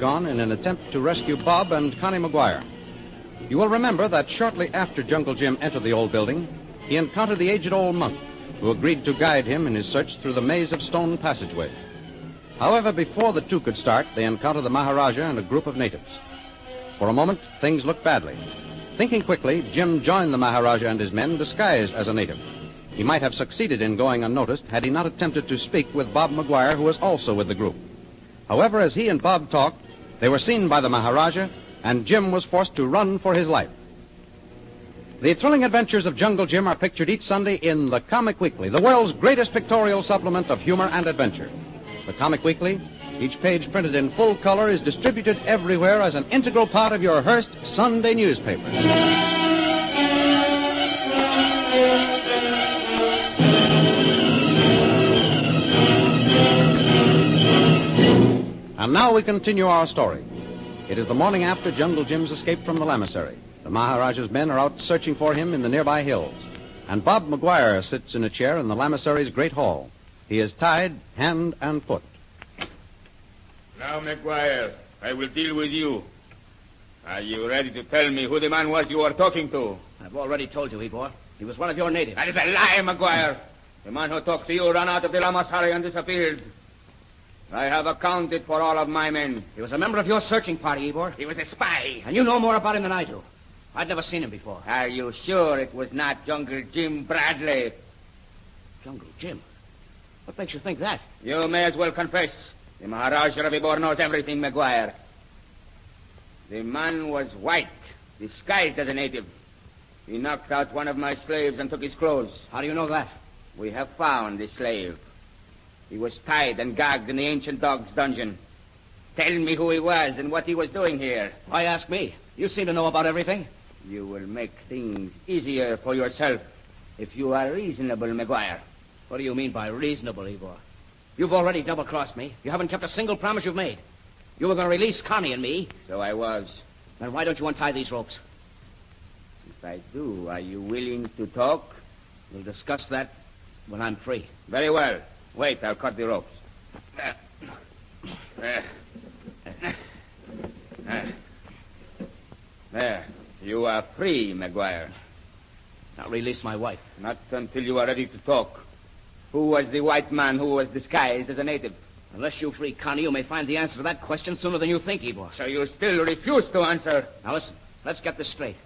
gone in an attempt to rescue Bob and Connie McGuire. You will remember that shortly after Jungle Jim entered the old building, he encountered the aged old monk, who agreed to guide him in his search through the maze of stone passageways. However, before the two could start, they encountered the Maharaja and a group of natives. For a moment, things looked badly. Thinking quickly, Jim joined the Maharaja and his men disguised as a native. He might have succeeded in going unnoticed had he not attempted to speak with Bob McGuire, who was also with the group. However, as he and Bob talked, they were seen by the Maharaja, and Jim was forced to run for his life. The thrilling adventures of Jungle Jim are pictured each Sunday in The Comic Weekly, the world's greatest pictorial supplement of humor and adventure. The Comic Weekly, each page printed in full color, is distributed everywhere as an integral part of your Hearst Sunday newspaper. And now we continue our story. It is the morning after Jungle Jim's escape from the lamasery. The Maharaja's men are out searching for him in the nearby hills. And Bob McGuire sits in a chair in the lamasery's great hall. He is tied hand and foot. Now, McGuire, I will deal with you. Are you ready to tell me who the man was you were talking to? I've already told you, Igor. He was one of your natives. That is a lie, McGuire. The man who talked to you ran out of the lamasery and disappeared. I have accounted for all of my men. He was a member of your searching party, Igor. He was a spy. And you know more about him than I do. I'd never seen him before. Are you sure it was not Jungle Jim Bradley? Jungle Jim? What makes you think that? You may as well confess. The Maharaja of Ybor knows everything, McGuire. The man was white, disguised as a native. He knocked out one of my slaves and took his clothes. How do you know that? We have found the slave. He was tied and gagged in the ancient dog's dungeon. Tell me who he was and what he was doing here. Why ask me? You seem to know about everything. You will make things easier for yourself if you are reasonable, McGuire. What do you mean by reasonable, Igor? You've already double-crossed me. You haven't kept a single promise you've made. You were going to release Connie and me. So I was. Then why don't you untie these ropes? If I do, are you willing to talk? We'll discuss that when I'm free. Very well. Wait, I'll cut the ropes. There. You are free, McGuire. Now release my wife. Not until you are ready to talk. Who was the white man who was disguised as a native? Unless you free Connie, you may find the answer to that question sooner than you think, Igor. So you still refuse to answer? Now listen, let's get this straight.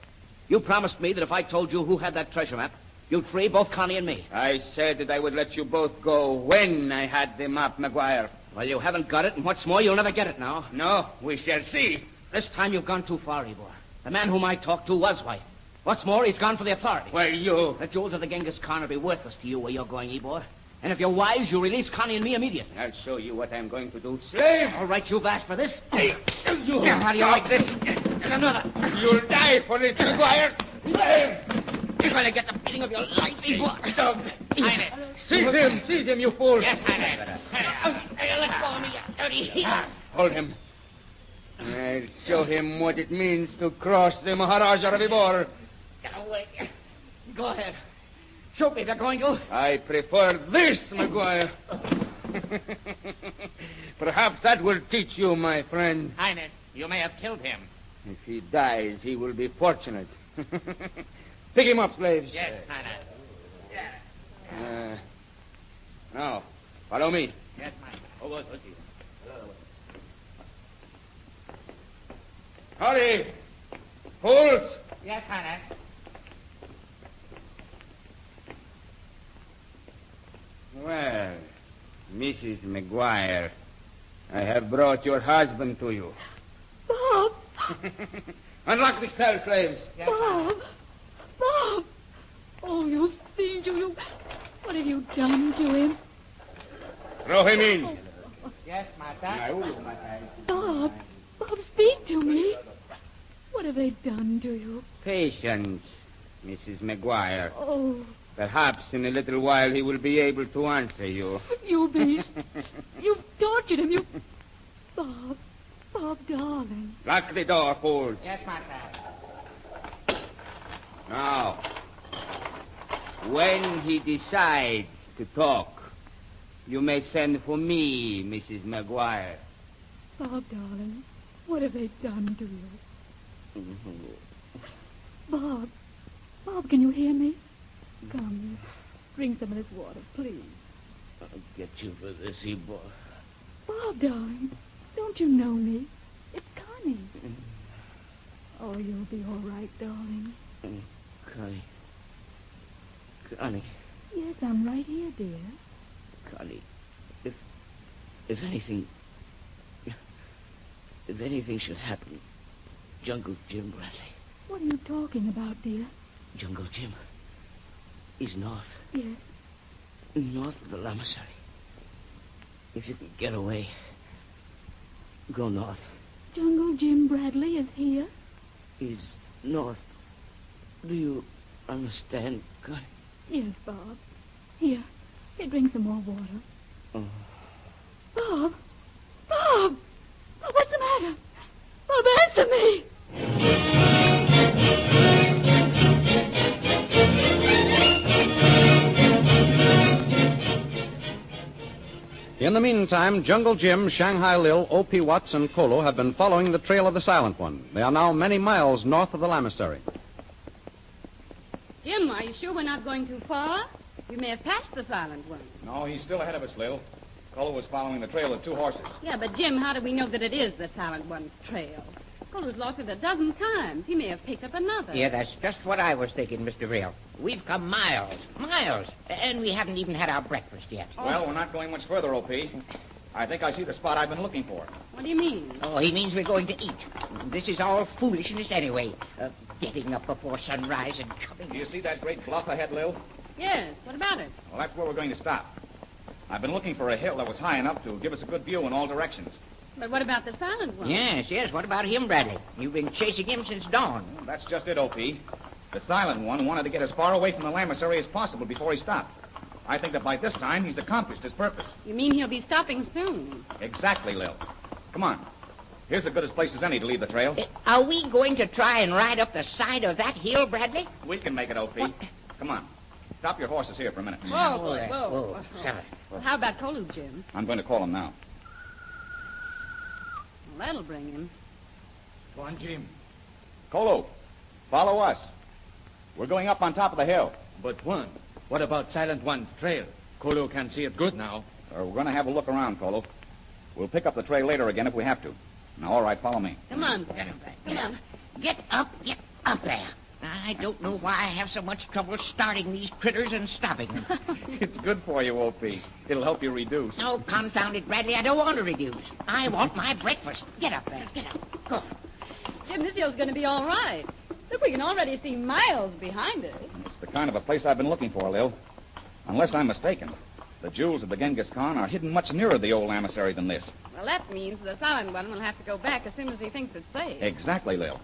You promised me that if I told you who had that treasure map, you'd free both Connie and me. I said that I would let you both go when I had the map, McGuire. Well, you haven't got it, and what's more, you'll never get it now. No, we shall see. This time you've gone too far, Igor. The man whom I talked to was white. What's more, he's gone for the authorities. Well, you... The jewels of the Genghis Khan will be worthless to you where you're going, Igor. And if you're wise, you'll release Connie and me immediately. I'll show you what I'm going to do. Slave! All right, you've asked for this. Hey, you... How do you like this? And another. You'll die for it, McGuire. Slave! You're going to get the beating of your life, Igor. Dog. Seize him, you fool. Yes, Heine. Let go of me, you dirty... Hold him. I'll show him what it means to cross the Maharaja of Ybor. Get away. Go ahead. Shoot me if you're going to. I prefer this, McGuire. Perhaps that will teach you, my friend. Highness, you may have killed him. If he dies, he will be fortunate. Pick him up, slaves. Yes, Highness. Now, follow me. Yes, Highness. Hurry! Fools! Yes, Highness. Well, Mrs. McGuire, I have brought your husband to you. Bob! Unlock the cell, slaves. Yes, Bob! Bob! Oh, you fiend, you... What have you done to him? Throw him in. Yes, Martha. Bob! Bob, speak to me. What have they done to you? Patience, Mrs. McGuire. Oh, Perhaps in a little while he will be able to answer you. you beast. You've tortured him. You... Bob, darling. Lock the door, fools. Yes, Martha. Now, when he decides to talk, you may send for me, Mrs. McGuire. Bob, darling. What have they done to you? Bob. Bob, can you hear me? Come, drink some of this water, please. I'll get you for this, boy. Bob, darling, don't you know me? It's Connie. Oh, you'll be all right, darling. Connie. Connie. Yes, I'm right here, dear. Connie, if anything should happen, Jungle Jim Bradley. What are you talking about, dear? Jungle Jim. He's north. Yes. North of the Lamasery. If you can get away, go north. Jungle Jim Bradley is here? He's north. Do you understand, Connie? Yes, Bob. Here, drink some more water. Oh. Bob! Bob! Oh, what's the matter? Bob, answer me! In the meantime, Jungle Jim, Shanghai Lil, O.P. Watts, and Kolo have been following the trail of the Silent One. They are now many miles north of the Lamasery. Jim, are you sure we're not going too far? You may have passed the Silent One. No, he's still ahead of us, Lil. Colo was following the trail of 2 horses. Yeah, but Jim, how do we know that it is the Silent One's trail? Colo's lost it a dozen times. He may have picked up another. Yeah, that's just what I was thinking, Mr. Real. We've come miles, and we haven't even had our breakfast yet. Well, we're not going much further, O.P. I think I see the spot I've been looking for. What do you mean? Oh, he means we're going to eat. This is all foolishness anyway. Getting up before sunrise and coming. Do you see that great bluff ahead, Lil? Yes, what about it? Well, that's where we're going to stop. I've been looking for a hill that was high enough to give us a good view in all directions. But what about the Silent One? Yes, what about him, Bradley? You've been chasing him since dawn. Well, that's just it, O.P. The Silent One wanted to get as far away from the Lamasery as possible before he stopped. I think that by this time he's accomplished his purpose. You mean he'll be stopping soon? Exactly, Lil. Come on. Here's as good a place as any to leave the trail. Are we going to try and ride up the side of that hill, Bradley? We can make it, O.P. Come on. Stop your horses here for a minute. Whoa, boy, whoa. Whoa, sorry. Well, how about Kolo, Jim? I'm going to call him now. Well, that'll bring him. Go on, Jim. Kolo, follow us. We're going up on top of the hill. But what about Silent One's trail? Kolo can see it good now. We're going to have a look around, Kolo. We'll pick up the trail later again if we have to. Now, all right, follow me. Come on. Come on. Get up there. I don't know why I have so much trouble starting these critters and stopping them. It's good for you, O.P. It'll help you reduce. No, confound it, Bradley. I don't want to reduce. I want my breakfast. Get up there. Get up. Go. Jim, this hill's going to be all right. Look, we can already see miles behind us. It's the kind of a place I've been looking for, Lil. Unless I'm mistaken, the jewels of the Genghis Khan are hidden much nearer the old Lamasery than this. Well, that means the Silent One will have to go back as soon as he thinks it's safe. Exactly, Lil.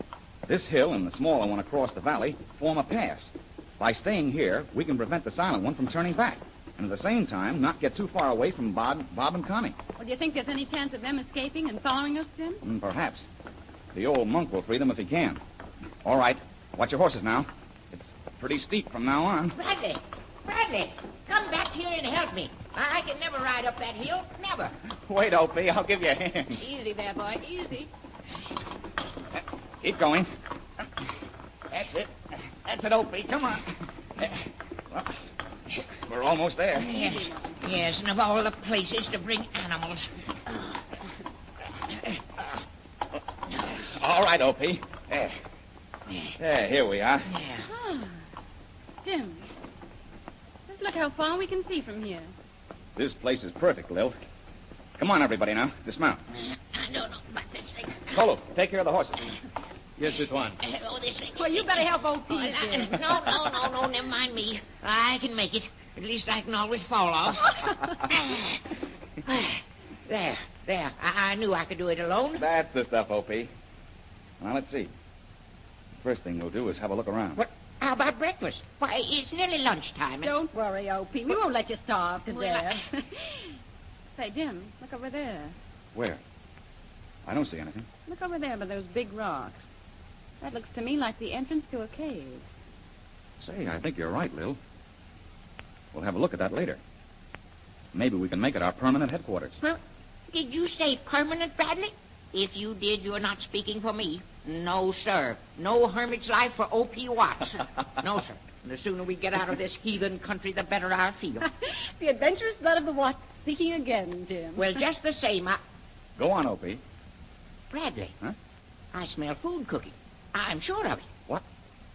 This hill and the smaller one across the valley form a pass. By staying here, we can prevent the Silent One from turning back, and at the same time not get too far away from Bob and Connie. Well, do you think there's any chance of them escaping and following us, Jim? Perhaps. The old monk will free them if he can. All right. Watch your horses now. It's pretty steep from now on. Bradley, come back here and help me. I can never ride up that hill. Never. Wait, O.P. I'll give you a hand. Easy there, boy. Easy. Keep going. That's it. That's it, O.P. Come on. Well, we're almost there. Yes, and of all the places to bring animals. All right, O.P. There, here we are. Yeah. Oh. Jim, just look how far we can see from here. This place is perfect, Lil. Come on, everybody, now. Dismount. I don't know about this thing. Kolo, take care of the horses. Yes, it one. Oh, this thing. Well, you better help old Pete, Jim. No, never mind me. I can make it. At least I can always fall off. There. I knew I could do it alone. That's the stuff, O.P. Now, let's see. First thing we'll do is have a look around. What? How about breakfast? Why, it's nearly lunchtime. Don't worry, O.P. We won't let you starve to Well, death. Say, Jim, look over there. Where? I don't see anything. Look over there by those big rocks. That looks to me like the entrance to a cave. Say, I think you're right, Lil. We'll have a look at that later. Maybe we can make it our permanent headquarters. Well, did you say permanent, Bradley? If you did, you're not speaking for me. No, sir. No hermit's life for O.P. Watts. No, sir. And the sooner we get out of this heathen country, the better I'll feel. The adventurous blood of the Watts speaking again, Jim. Well, just the same, Go on, O.P. Bradley. Huh? I smell food cooking. I'm sure of it. What?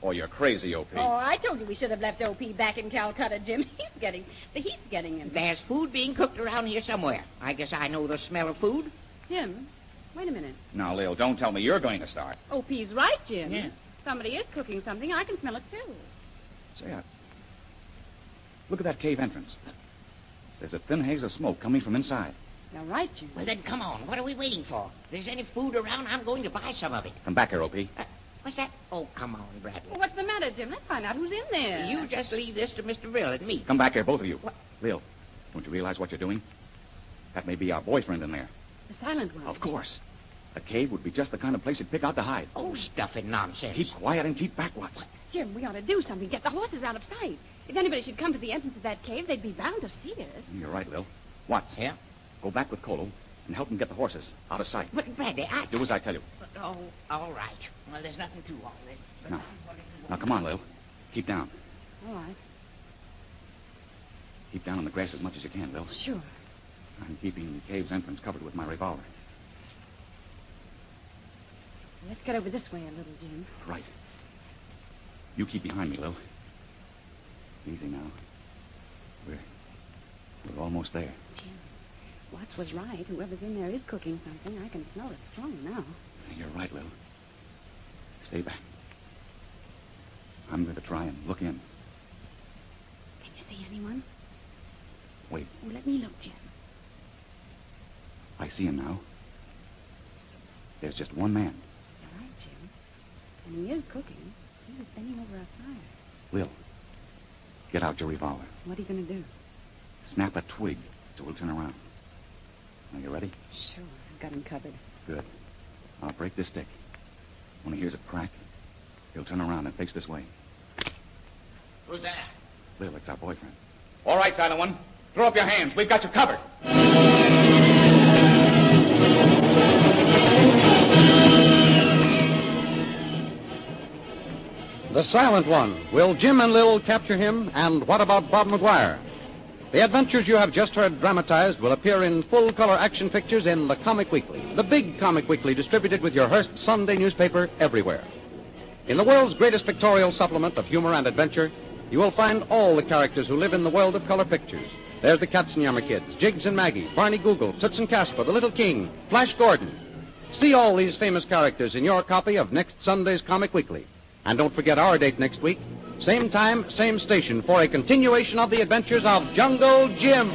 Oh, you're crazy, O.P. Oh, I told you we should have left O.P. back in Calcutta, Jim. The heat's getting him. There's food being cooked around here somewhere. I guess I know the smell of food. Jim, wait a minute. Now, Lil, don't tell me you're going to start. O.P.'s right, Jim. Yeah. Somebody is cooking something. I can smell it, too. Say, look at that cave entrance. There's a thin haze of smoke coming from inside. You're right, Jim. Well, then come on. What are we waiting for? If there's any food around, I'm going to buy some of it. Come back here, O.P. What's that? Oh, come on, Bradley. Well, what's the matter, Jim? Let's find out who's in there. You just leave this to Mr. Brill and me. Come back here, both of you. What? Lil, don't you realize what you're doing? That may be our boyfriend in there. The silent one. Of course. A cave would be just the kind of place he'd pick out to hide. Oh, stuff and nonsense. Keep quiet and keep back, Watts. Jim, we ought to do something. Get the horses out of sight. If anybody should come to the entrance of that cave, they'd be bound to see us. You're right, Lil. Watts. Yeah? Go back with Colo and help him get the horses out of sight. But, Bradley, Do as I tell you. Oh, all right. Well, there's nothing to all this. Now, come on, Lil. Keep down. All right. Keep down on the grass as much as you can, Lil. Sure. I'm keeping the cave's entrance covered with my revolver. Let's get over this way a little, Jim. Right. You keep behind me, Lil. Easy now. We're almost there. Jim, Watts was right. Whoever's in there is cooking something. I can smell it strong now. You're right, Lil. Stay back. I'm going to try and look in. Can you see anyone? Wait. Oh, let me look, Jim. I see him now. There's just one man. You're right, Jim. And he is cooking. He was bending over a fire. Lil, get out your revolver. What are you going to do? Snap a twig so we'll turn around. Are you ready? Sure. I've got him covered. Good. I'll break this stick. When he hears a crack, he'll turn around and face this way. Who's that? Lil, it's our boyfriend. All right, Silent One. Throw up your hands. We've got you covered. The Silent One. Will Jim and Lil capture him? And what about Bob McGuire? The adventures you have just heard dramatized will appear in full-color action pictures in the Comic Weekly, the big Comic Weekly distributed with your Hearst Sunday newspaper everywhere. In the world's greatest pictorial supplement of humor and adventure, you will find all the characters who live in the world of color pictures. There's the Katzenjammer Kids, Jiggs and Maggie, Barney Google, Toots and Casper, the Little King, Flash Gordon. See all these famous characters in your copy of next Sunday's Comic Weekly. And don't forget our date next week. Same time, same station for a continuation of the adventures of Jungle Jim.